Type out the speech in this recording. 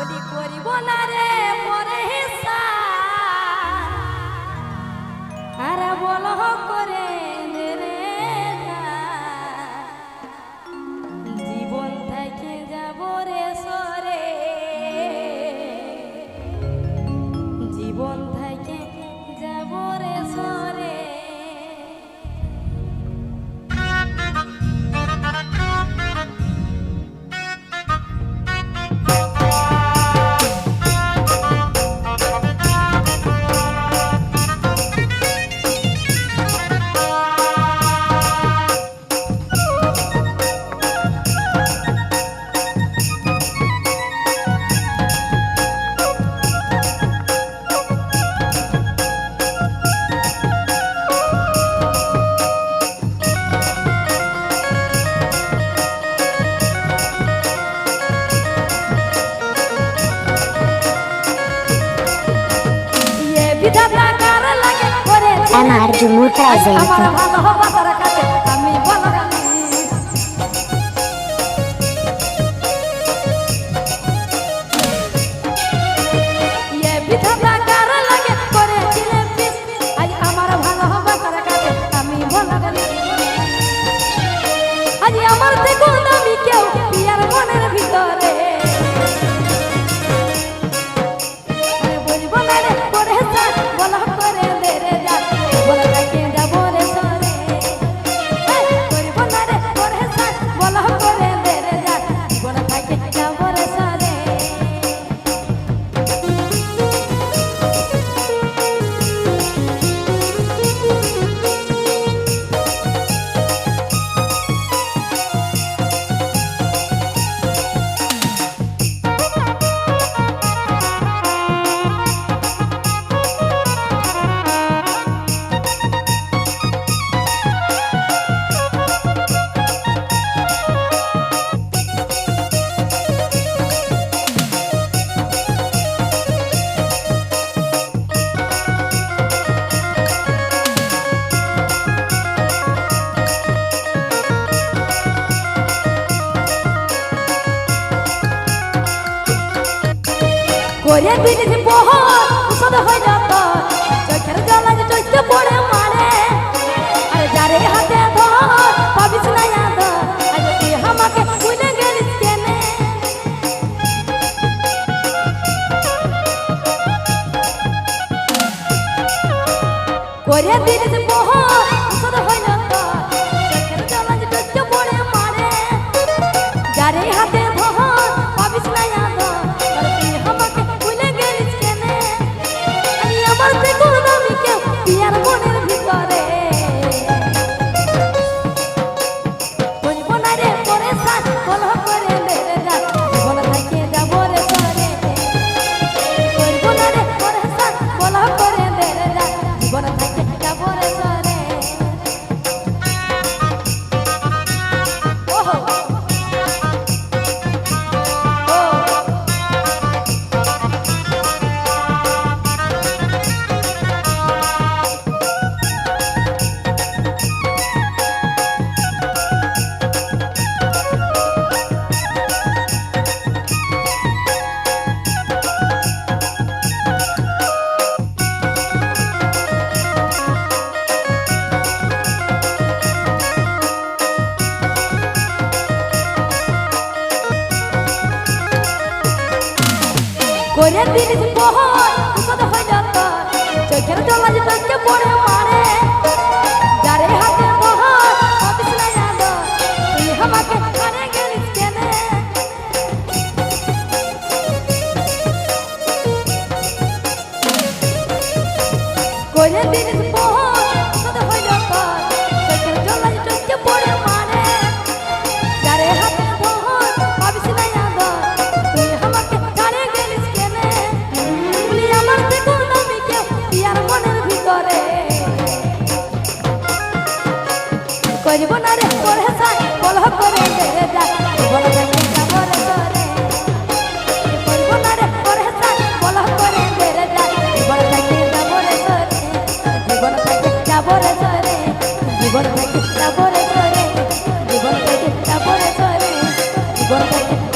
বলি করিব না রে পরে হিসাব আরে বল করে দে রে জীবন থেকে যাব রে সরে জীবন থেকে যাব রে সরে أنا أرجو متازنة আমার থেকে দামি কেউ পিয়ার মনের ভিতরে করে দিলি বহর সদ হই যত চোখের জ্বালা যে চোখে পড়ে মারে আরে যারে হাতে ধর পাবিস না ইয়াদ আজ তুই আমাকে ভুলে গেলিস কেনে করে দিলি বহর সদ হই যত চোখের জ্বালা যে চোখে পড়ে মারে যারে হাতে ধর পাবিস না ইয়াদ পিয়ার মনের ভিতরে বলব না রে পরে সাথ বল করে দে রে যা জীবন থেকে যাব রে সরে বলব না রে পরে সাথ বল করে দে রে যা জীবন থেকে যাব রে সরে ওহো করে দিলিস বহর সদ হই যত চোখের জ্বালা যে চোখে পড়ে মারে যারে হাতে বহর পাবিস না ইয়াদ তুই আমাকে হারে গেলিস কেনে করে দিলিস বহর সদ হই যত চোখের জ্বালা যে চোখে পড়ে মারে যারে হাতে বহর পাবিস না ইয়াদ তুই আমাকে হারে গেলিস কেনে বলি আমার থেকে দামি কেউ পিয়ার মনের ভিতরে করিব না রে পরে সাই বল করে দে রে যা বল থেকে যাব রে সরে করিব না রে পরে সাই বল করে দে রে যা বল থেকে যাব রে সরে জীবন থেকে যাব রে সরে জীবন থেকে যাব রে সরে জীবন থেকে যাব রে সরে জীবন থেকে